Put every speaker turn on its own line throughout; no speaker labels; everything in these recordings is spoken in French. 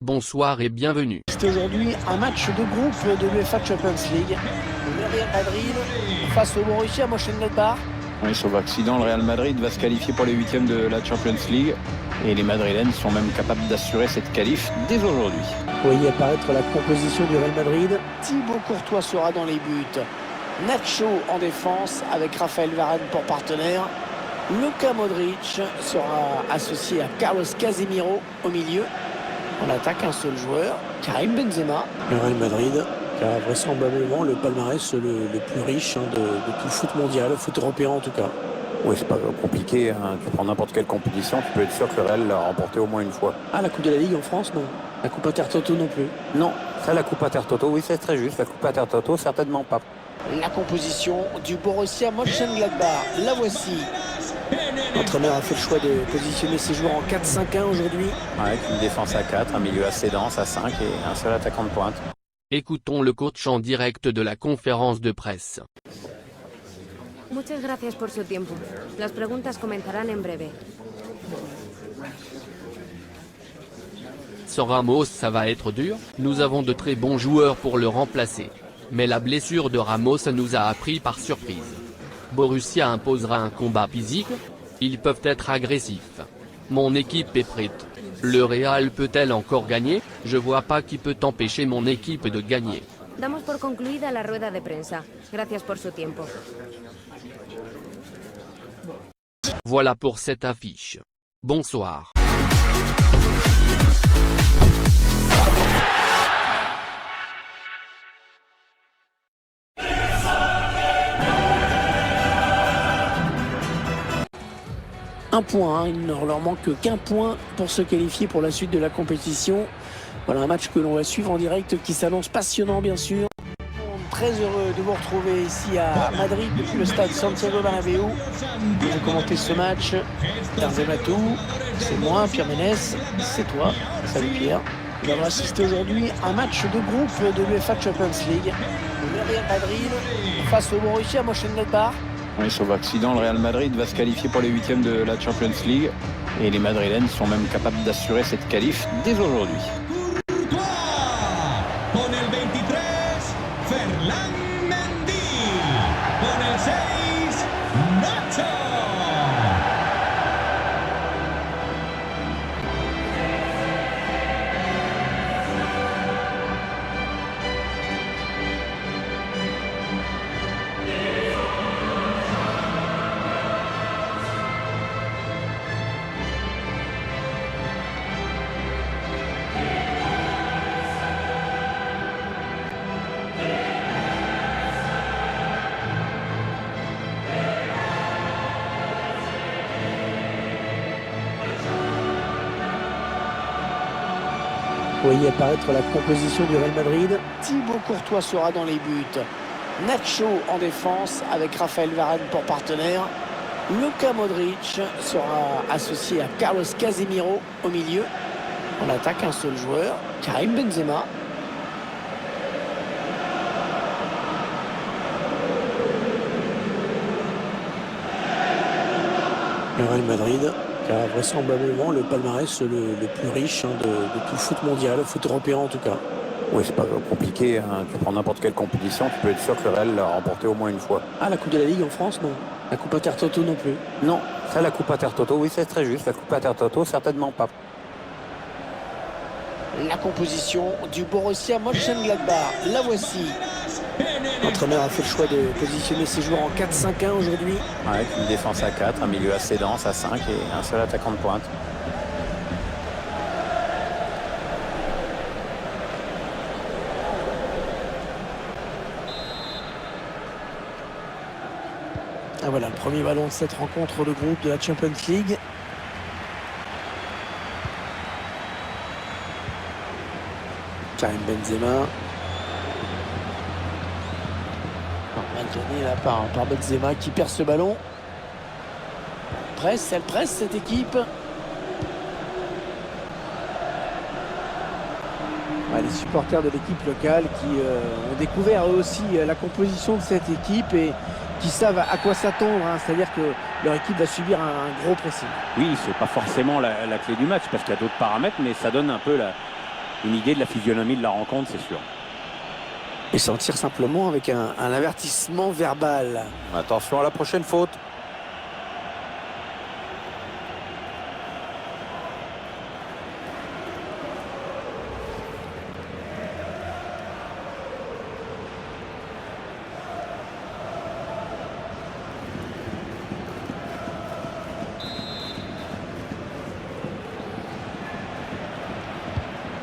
Bonsoir et bienvenue.
C'est aujourd'hui un match de groupe de l'UEFA Champions League. Le Real Madrid face au Borussia Mönchengladbach.
Oui, sauf accident, le Real Madrid va se qualifier pour les huitièmes de la Champions League. Et les Madrilènes sont même capables d'assurer cette qualif dès aujourd'hui.
Vous voyez apparaître la composition du Real Madrid. Thibaut Courtois sera dans les buts. Nacho en défense avec Raphaël Varane pour partenaire. Luka Modric sera associé à Carlos Casemiro au milieu. On attaque un seul joueur, Karim Benzema. Le Real Madrid qui a vraisemblablement le palmarès le plus riche de tout le foot mondial, le foot européen en tout cas.
Oui, c'est pas compliqué, hein. Tu prends n'importe quelle compétition, tu peux être sûr que le Real l'a remporté au moins une fois.
Ah, la Coupe de la Ligue en France, non. La Coupe Intertoto non plus.
Non, ça la Coupe Intertoto, oui c'est très juste, la Coupe Intertoto certainement pas.
La composition du Borussia Mönchengladbach, la voici. L'entraîneur a fait le choix de positionner ses joueurs en 4-5-1 aujourd'hui.
Avec une défense à 4, un milieu assez dense à 5 et un seul attaquant de pointe.
Écoutons le coach en direct de la conférence de presse.
Muchas gracias por su tiempo. Las preguntas comenzarán en breve.
Sans Ramos, ça va être dur. Nous avons de très bons joueurs pour le remplacer. Mais la blessure de Ramos nous a appris par surprise. Borussia imposera un combat physique. Ils peuvent être agressifs. Mon équipe est prête. Le Real peut-elle encore gagner? Je vois pas qui peut empêcher mon équipe de gagner.
Damos por concluida la rueda de prensa. Gracias por su tiempo.
Voilà pour cette affiche. Bonsoir.
Un point, il ne leur manque qu'un point pour se qualifier pour la suite de la compétition. Voilà un match que l'on va suivre en direct qui s'annonce passionnant bien sûr. Très heureux de vous retrouver ici à Madrid depuis le stade Santiago Bernabéu. Pour commenter ce match, Hervé Matou, c'est moi, Pierre Ménès, c'est toi. Salut Pierre. Nous allons assister aujourd'hui à un match de groupe de l'UEFA Champions League. Le Real Madrid face au Borussia Mönchengladbach.
Oui, sauf accident, le Real Madrid va se qualifier pour les huitièmes de la Champions League. Et les Madrilènes sont même capables d'assurer cette qualif dès aujourd'hui.
Vous voyez apparaître la composition du Real Madrid. Thibaut Courtois sera dans les buts. Nacho en défense avec Raphaël Varane pour partenaire. Luka Modric sera associé à Carlos Casemiro au milieu. On attaque un seul joueur, Karim Benzema. Le Real Madrid qui a vraisemblablement le palmarès le plus riche de tout le foot mondial, le foot européen en tout cas.
Oui, c'est pas compliqué, hein. Tu prends n'importe quelle compétition, tu peux être sûr que le Real l'a remporté au moins une fois.
Ah, la Coupe de la Ligue en France, non. La Coupe Intertoto non plus.
Non, ça la Coupe Intertoto, oui c'est très juste, la Coupe Intertoto certainement pas.
La composition du Borussia Mönchengladbach, la voici. L'entraîneur a fait le choix de positionner ses joueurs en 4-5-1 aujourd'hui.
Avec une défense à 4, un milieu assez dense à 5 et un seul attaquant de pointe.
Ah voilà, le premier ballon de cette rencontre de groupe de la Champions League. Karim Benzema. Mal donné là par Benzema qui perd ce ballon. Elle presse cette équipe. Les supporters de l'équipe locale qui ont découvert eux aussi la composition de cette équipe et qui savent à quoi s'attendre, hein. C'est-à-dire que leur équipe va subir un gros pressing.
Oui, c'est pas forcément la clé du match parce qu'il y a d'autres paramètres, mais ça donne un peu
une idée de la physionomie de la rencontre, c'est sûr.
Et s'en tire simplement avec un avertissement verbal.
Attention à la prochaine faute.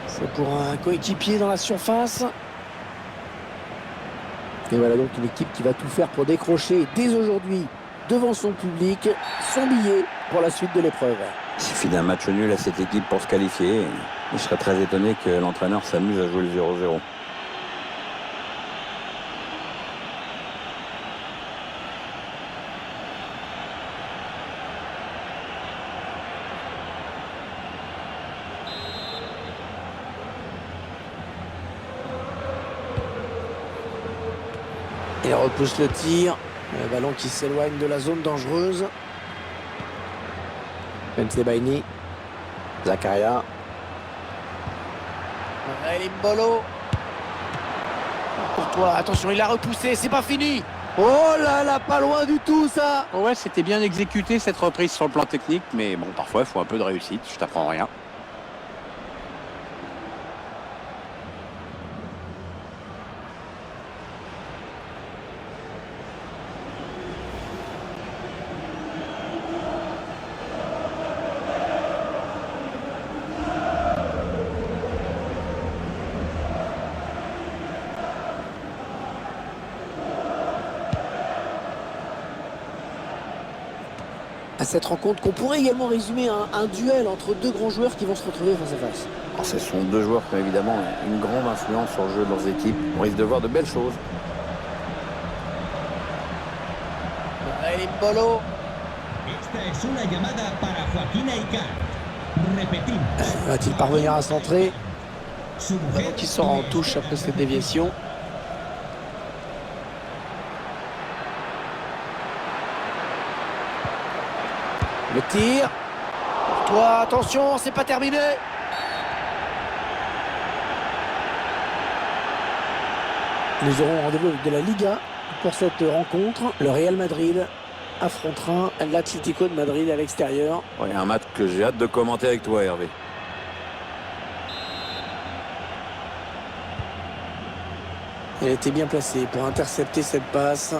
C'est pour un coéquipier dans la surface. Et voilà donc une équipe qui va tout faire pour décrocher dès aujourd'hui, devant son public, son billet pour la suite de l'épreuve.
Il suffit d'un match nul à cette équipe pour se qualifier. Je serais très étonné que l'entraîneur s'amuse à jouer le 0-0.
Il repousse le tir. Le ballon qui s'éloigne de la zone dangereuse. Bensebaini. Zakaria. Mbolo. Courtois, attention, il a repoussé, c'est pas fini. Oh là là, pas loin du tout ça.
Ouais, c'était bien exécuté cette reprise sur le plan technique, mais bon, parfois il faut un peu de réussite, je t'apprends rien.
À cette rencontre qu'on pourrait également résumer à un duel entre deux grands joueurs qui vont se retrouver face à face.
Alors, ce sont deux joueurs qui ont évidemment une grande influence sur le jeu de leurs équipes. On risque de voir de belles choses.
Mbolo. Va-t-il parvenir à centrer? Ballon qui sort en touche après cette déviation. Le tir. Toi, attention, c'est pas terminé. Nous aurons rendez-vous de la Liga pour cette rencontre. Le Real Madrid affrontera l'Atlético de Madrid à l'extérieur.
Ouais, un match que j'ai hâte de commenter avec toi, Hervé.
Elle était bien placée pour intercepter cette passe.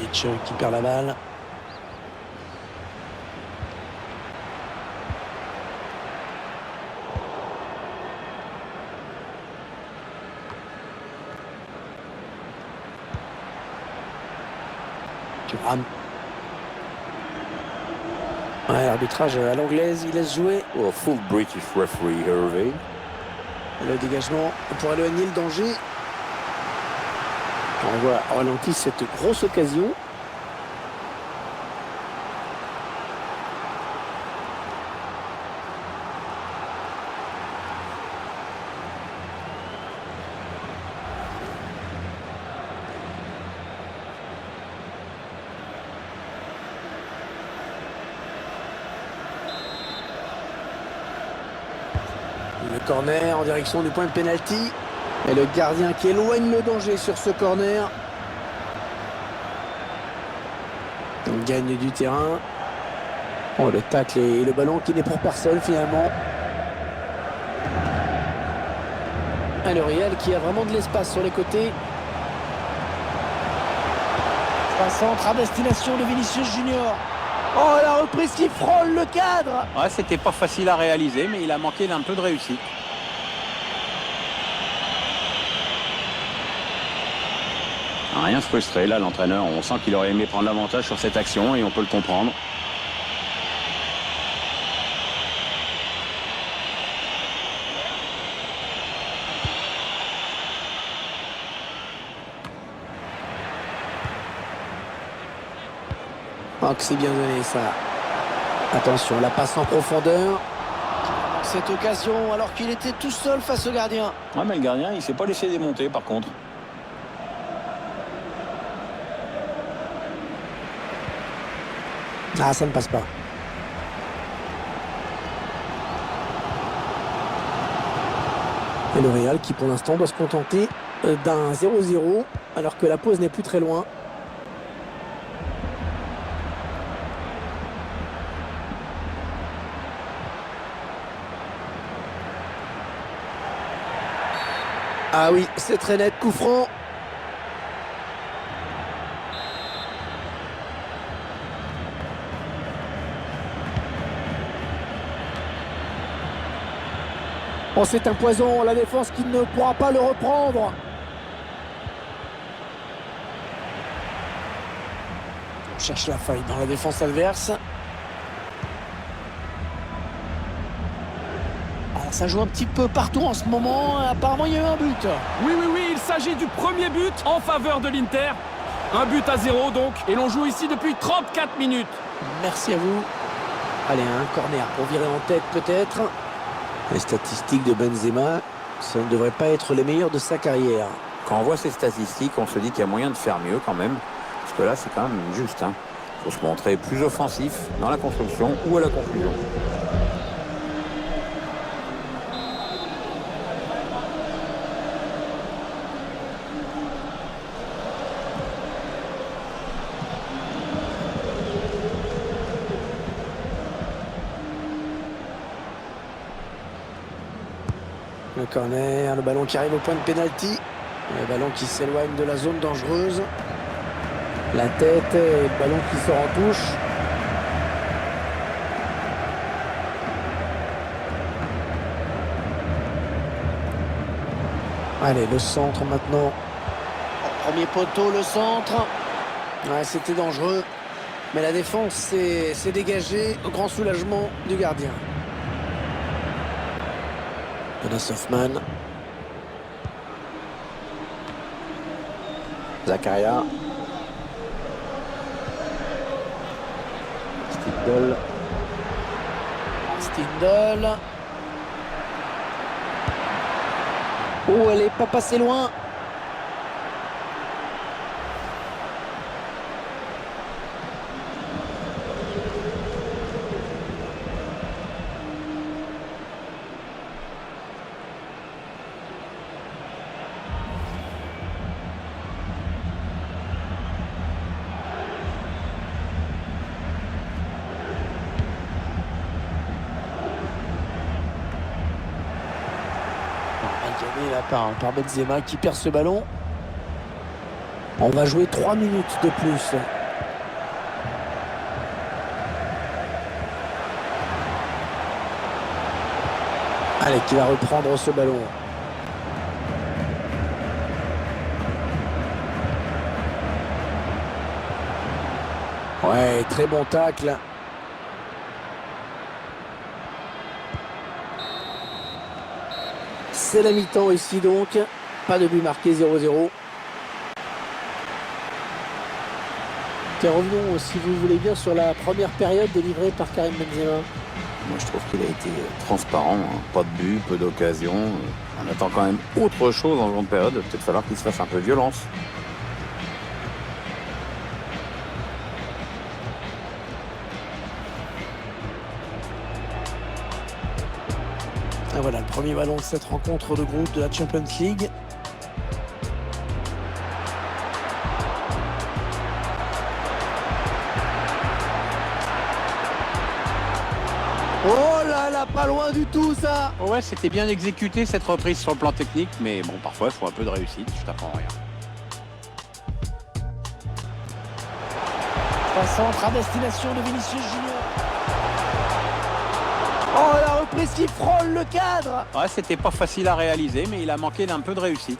Hitch qui perd la balle. Thuram. Ouais, l'arbitrage à l'anglaise, il laisse jouer.
Oh, full British referee, Hervé.
Le dégagement pour éloigner le danger. On voit ralenti cette grosse occasion. Le corner en direction du point de pénalty. Et le gardien qui éloigne le danger sur ce corner. On gagne du terrain. Oh, le tacle et le ballon qui n'est pour personne finalement. Et le Real qui a vraiment de l'espace sur les côtés. Un centre à destination de Vinicius Junior. Oh, la reprise qui frôle le cadre.
Ouais, c'était pas facile à réaliser, mais il a manqué d'un peu de réussite. Rien se frustrer, là, l'entraîneur. On sent qu'il aurait aimé prendre l'avantage sur cette action et on peut le comprendre.
Oh, que c'est bien donné ça. Attention, la passe en profondeur. Cette occasion alors qu'il était tout seul face au gardien.
Ouais, mais le gardien, il s'est pas laissé démonter par contre.
Ah, ça ne passe pas. Et le Real qui pour l'instant doit se contenter d'un 0-0 alors que la pause n'est plus très loin. Ah oui, c'est très net, coup franc. Oh, c'est un poison, la défense qui ne pourra pas le reprendre. On cherche la faille dans la défense adverse. Alors, ça joue un petit peu partout en ce moment. Apparemment, il y a eu un but.
Oui, il s'agit du premier but en faveur de l'Inter. 1-0 donc, et l'on joue ici depuis 34 minutes.
Merci à vous. Allez, un corner pour virer en tête peut-être. Les statistiques de Benzema, ça ne devrait pas être les meilleures de sa carrière.
Quand on voit ces statistiques, on se dit qu'il y a moyen de faire mieux quand même. Parce que là, c'est quand même juste. Il faut se montrer plus offensif dans la construction ou à la conclusion.
Le corner, le ballon qui arrive au point de pénalty. Le ballon qui s'éloigne de la zone dangereuse. La tête et le ballon qui sort en touche. Allez, le centre maintenant. Premier poteau, le centre. Ouais, c'était dangereux. Mais la défense s'est dégagée au grand soulagement du gardien. Jonas Hoffmann. Zakaria. Stindl. Stindl. Oh, elle n'est pas passée loin. Gagné là par Benzema qui perd ce ballon. On va jouer 3 minutes de plus. Allez, qui va reprendre ce ballon. Ouais, très bon tacle. C'est la mi-temps ici donc. Pas de but marqué, 0-0. Revenons, si vous voulez bien, sur la première période délivrée par Karim Benzema.
Moi, je trouve qu'il a été transparent. Pas de but, peu d'occasion. On attend quand même autre chose en seconde période. Peut-être falloir qu'il se fasse un peu violence.
Ah, voilà, le premier ballon de cette rencontre de groupe de la Champions League. Oh là là, pas loin du tout ça.
Ouais, c'était bien exécuté cette reprise sur le plan technique, mais bon, parfois il faut un peu de réussite, je t'apprends rien.
Un centre à destination de Vinicius Junior. Oh, la reprise qui frôle le cadre.
Ouais, c'était pas facile à réaliser, mais il a manqué d'un peu de réussite.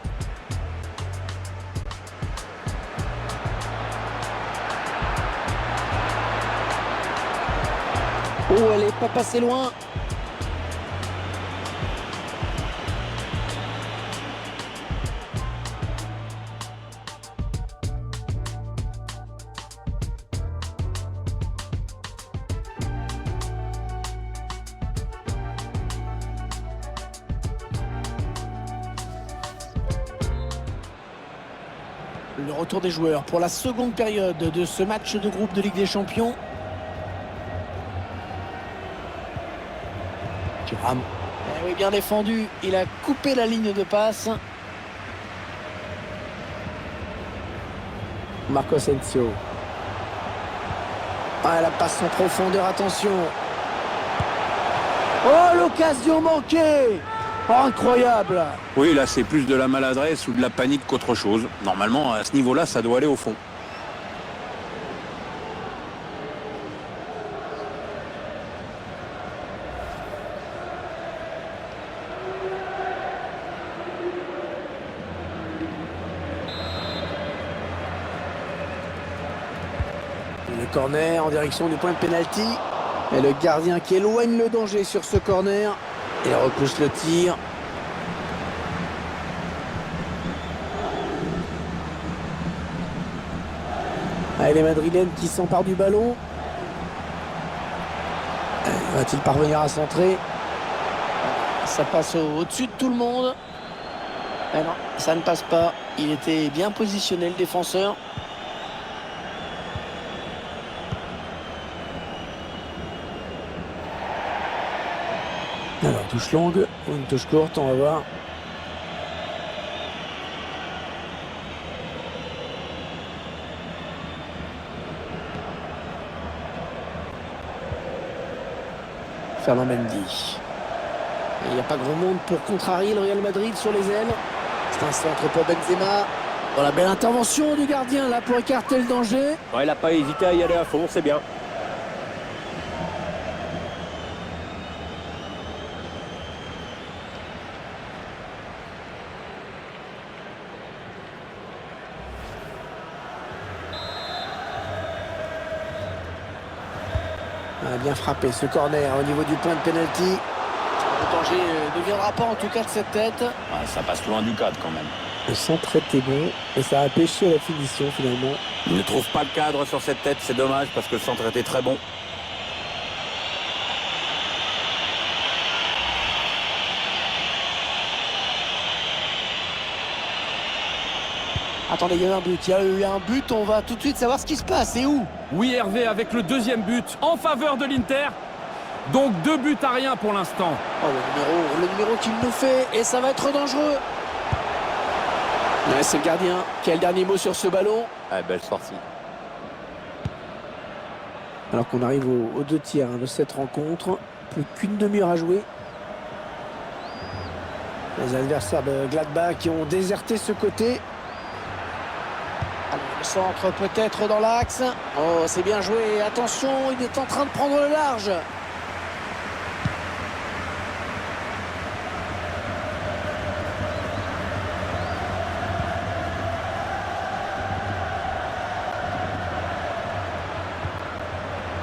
Oh, elle est pas passée loin. Le retour des joueurs pour la seconde période de ce match de groupe de Ligue des Champions. Thuram. Oui, bien défendu. Il a coupé la ligne de passe. Marco Asensio. Ah, la passe en profondeur, attention. Oh, l'occasion manquée. Oh, incroyable.
Oui, là, c'est plus de la maladresse ou de la panique qu'autre chose. Normalement, à ce niveau-là, ça doit aller au fond.
Le corner en direction du point de pénalty. Et le gardien qui éloigne le danger sur ce corner. Il repousse le tir. Allez, les Madrilènes qui s'emparent du ballon. Va-t-il parvenir à centrer? Ça passe au-dessus de tout le monde. Eh non, ça ne passe pas. Il était bien positionné, le défenseur. Alors, touche longue ou une touche courte, on va voir. Fernand Mendy. Il n'y a pas grand monde pour contrarier le Real Madrid sur les ailes. C'est un centre pour Benzema. Voilà, belle intervention du gardien là pour écarter le danger.
Ouais, il n'a pas hésité à y aller à fond, c'est bien.
Bien frappé ce corner au niveau du point de pénalty. Le danger ne viendra pas en tout cas de cette tête.
Ouais, ça passe loin du cadre quand même.
Le centre était bon et ça a pêché à la finition finalement.
Il ne trouve pas le cadre sur cette tête, c'est dommage parce que le centre était très bon.
Attendez, il y a eu un but, il y a eu un but, on va tout de suite savoir ce qui se passe et où.
Oui, Hervé avec le deuxième but en faveur de l'Inter. Donc 2 buts à rien pour l'instant.
Oh, le numéro qu'il nous fait et ça va être dangereux. Ouais, c'est le gardien qui a le dernier mot sur ce ballon.
Ah, belle sortie.
Alors qu'on arrive aux 2 tiers de cette rencontre. Plus qu'une demi-heure à jouer. Les adversaires de Gladbach qui ont déserté ce côté. Alors, le centre peut-être dans l'axe. Oh, c'est bien joué. Attention, il est en train de prendre le large.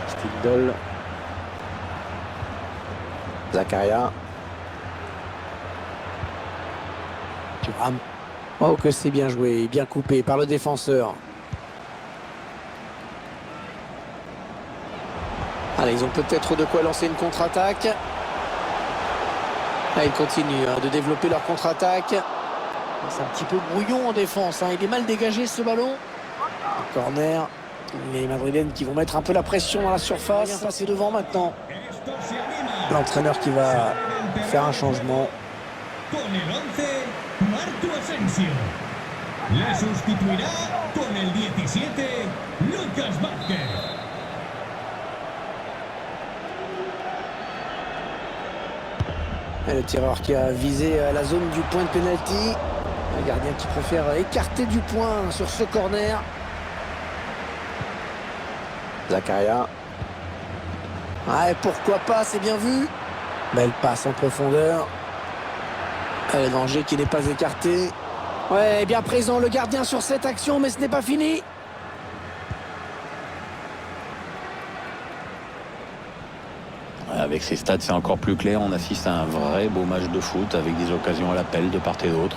Stindl. Zakaria. Thuram. Oh, que c'est bien joué, bien coupé par le défenseur. Allez, ils ont peut-être de quoi lancer une contre-attaque. Là, ils continuent de développer leur contre-attaque. C'est un petit peu brouillon en défense. Il est mal dégagé ce ballon. Corner. Les Madrilènes qui vont mettre un peu la pression dans la surface. Bien passer devant maintenant. L'entraîneur qui va faire un changement.
Con el 11, Marco Asensio. Le sustituirá con el 17, Lucas Vázquez.
Et le tireur qui a visé la zone du point de pénalty. Un gardien qui préfère écarter du point sur ce corner. Zakaria. Ouais, pourquoi pas, c'est bien vu. Belle passe en profondeur. Le danger qui n'est pas écarté. Ouais, bien présent le gardien sur cette action, mais ce n'est pas fini.
Avec ces stats, c'est encore plus clair. On assiste à un vrai beau match de foot avec des occasions à l'appel de part et d'autre.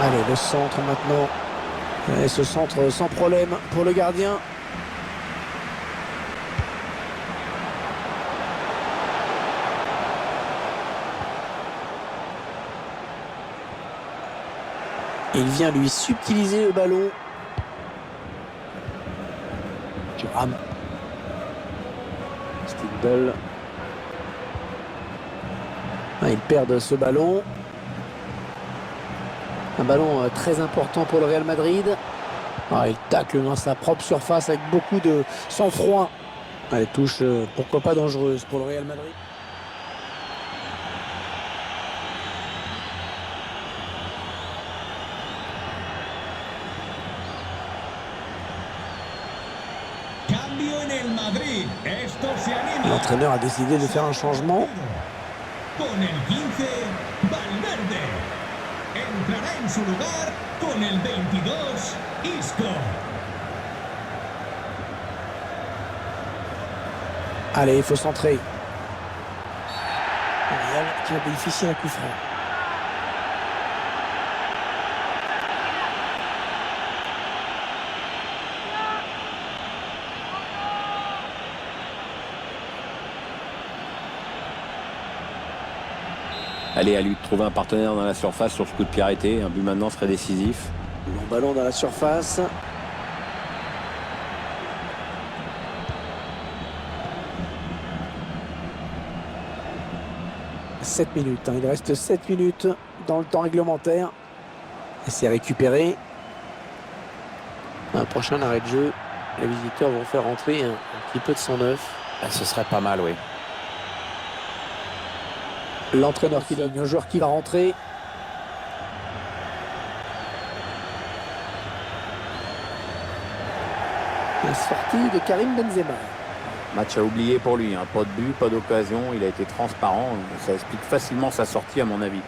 Allez, le centre maintenant. Et ce centre sans problème pour le gardien. Il vient lui subtiliser le ballon. Thuram. Stindl. Ah, ils perdent ce ballon. Un ballon très important pour le Real Madrid. Ah, il tacle dans sa propre surface avec beaucoup de sang-froid. Elle touche, pourquoi pas dangereuse pour le Real Madrid.
Cambio en el Madrid. Esto se anima.
L'entraîneur a décidé de faire un changement.
Con el 15, Valverde. Entrará en su lugar con el 22, Isco.
Allez, il faut centrer. Le Real qui va bénéficier d'un coup franc.
Allez, à lui de trouver un partenaire dans la surface sur ce coup de pied arrêté. Un but maintenant serait décisif.
Long ballon dans la surface. « 7 minutes, hein. Il reste 7 minutes dans le temps réglementaire. Et c'est récupéré. Un prochain arrêt de jeu. Les visiteurs vont faire rentrer un petit peu de sang neuf.
Ce serait pas mal, oui.
L'entraîneur qui donne un joueur qui va rentrer. La sortie de Karim Benzema.
Match à oublier pour lui. Hein. Pas de but, pas d'occasion. Il a été transparent. Ça explique facilement sa sortie, à mon avis.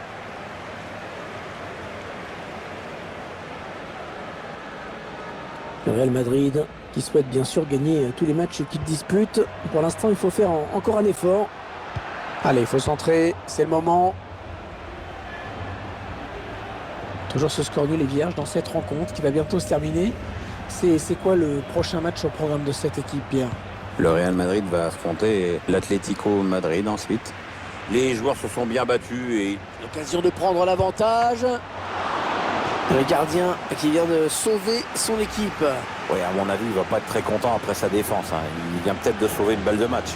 Le Real Madrid qui souhaite bien sûr gagner tous les matchs qu'il dispute. Pour l'instant, il faut faire encore un effort. Allez, il faut centrer, c'est le moment. Toujours ce score nul et vierge dans cette rencontre qui va bientôt se terminer. C'est quoi le prochain match au programme de cette équipe, Pierre?
Le Real Madrid va affronter l'Atlético Madrid ensuite. Les joueurs se sont bien battus et
L'occasion de prendre l'avantage. Le gardien qui vient de sauver son équipe.
ouais, à mon avis, il va pas être très content après sa défense. Hein. Il vient peut-être de sauver une balle de match.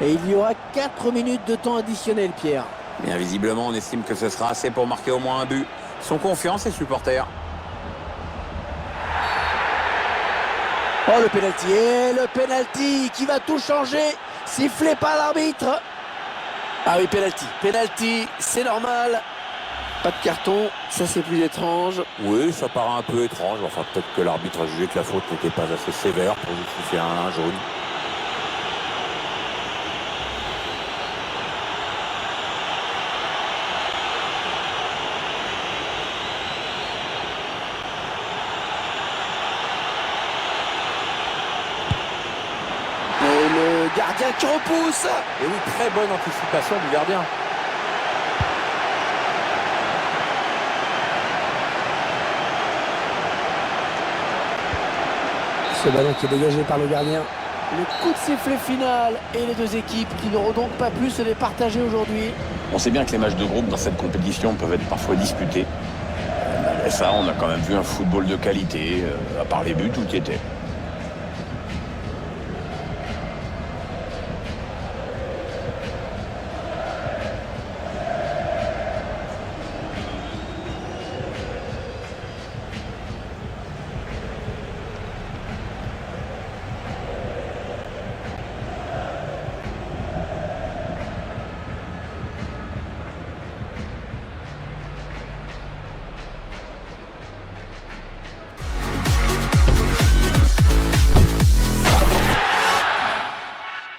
Et il y aura 4 minutes de temps additionnel, Pierre.
Bien visiblement, on estime que ce sera assez pour marquer au moins un but. Ils sont confiants, ces supporters.
Oh, le pénalty. Et le pénalty qui va tout changer. Sifflé par l'arbitre. Ah oui, pénalty. Pénalty, c'est normal. Pas de carton, ça c'est plus étrange.
Oui, ça paraît un peu étrange. Enfin, peut-être que l'arbitre a jugé que la faute n'était pas assez sévère pour justifier un jaune.
Et le gardien qui repousse.
Et oui, très bonne anticipation du gardien.
Ce ballon qui est dégagé par le gardien. Le coup de sifflet final et les deux équipes qui n'auront donc pas pu se les partager aujourd'hui.
On sait bien que les matchs de groupe dans cette compétition peuvent être parfois disputés. Malgré ça, on a quand même vu un football de qualité, à part les buts, tout y était.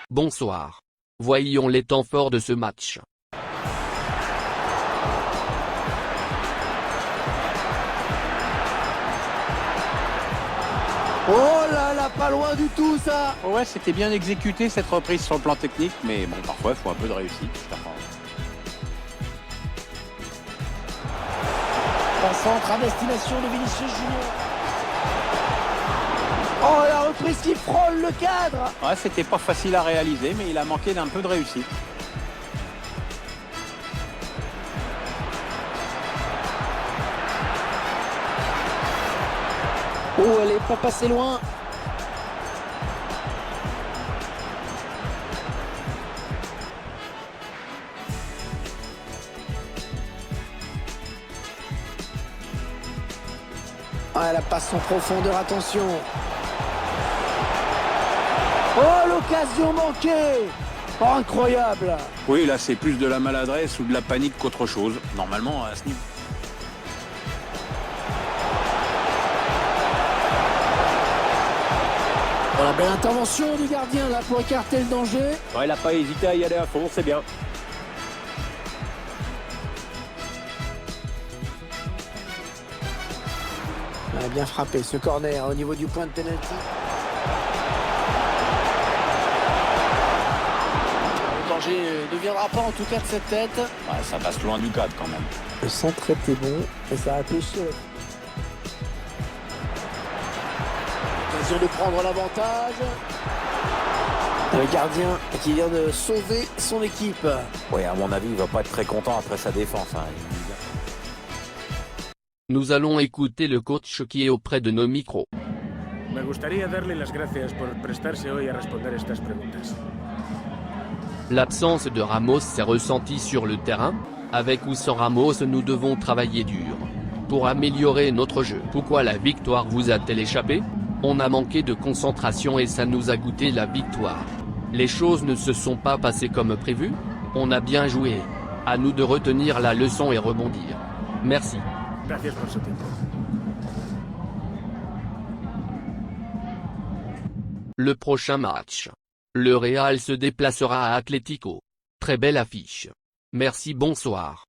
Bonsoir. Voyons les temps forts de ce match.
Oh là là, pas loin du tout ça.
Ouais, c'était bien exécuté cette reprise sur le plan technique, mais bon, parfois il faut un peu de réussite.
Un centre à destination de Vinicius Junior. Oh, la reprise qui frôle le cadre.
Ouais, c'était pas facile à réaliser, mais il a manqué d'un peu de réussite.
Oh, elle est pas passée loin. Ah, la passe en profondeur, attention. Oh, l'occasion manquée. Oh, incroyable.
Oui, là, c'est plus de la maladresse ou de la panique qu'autre chose. Normalement, à ce niveau.
Voilà, belle intervention du gardien là pour écarter le danger.
Ouais, il n'a pas hésité à y aller à fond, c'est bien.
Il a bien frappé ce corner au niveau du point de pénalty. Le danger ne viendra pas en tout cas de cette tête.
Ouais, ça passe loin du cadre quand même.
Le centre était bon et ça a pêché. Occasion de prendre l'avantage. Le gardien qui vient de sauver son équipe.
Oui, à mon avis, il va pas être très content après sa défense. Hein.
Nous allons écouter le coach qui est auprès de nos micros.
Me gustaría darle las gracias por prestarse hoy a responder estas preguntas.
L'absence de Ramos s'est ressentie sur le terrain. Avec ou sans Ramos, nous devons travailler dur pour améliorer notre jeu. Pourquoi la victoire vous a-t-elle échappé? On a manqué de concentration et ça nous a coûté la victoire. Les choses ne se sont pas passées comme prévu. On a bien joué. À nous de retenir la leçon et rebondir. Merci.
Gracias por su tiempo.
Le prochain match. Le Real se déplacera à Atlético. Très belle affiche. Merci, bonsoir.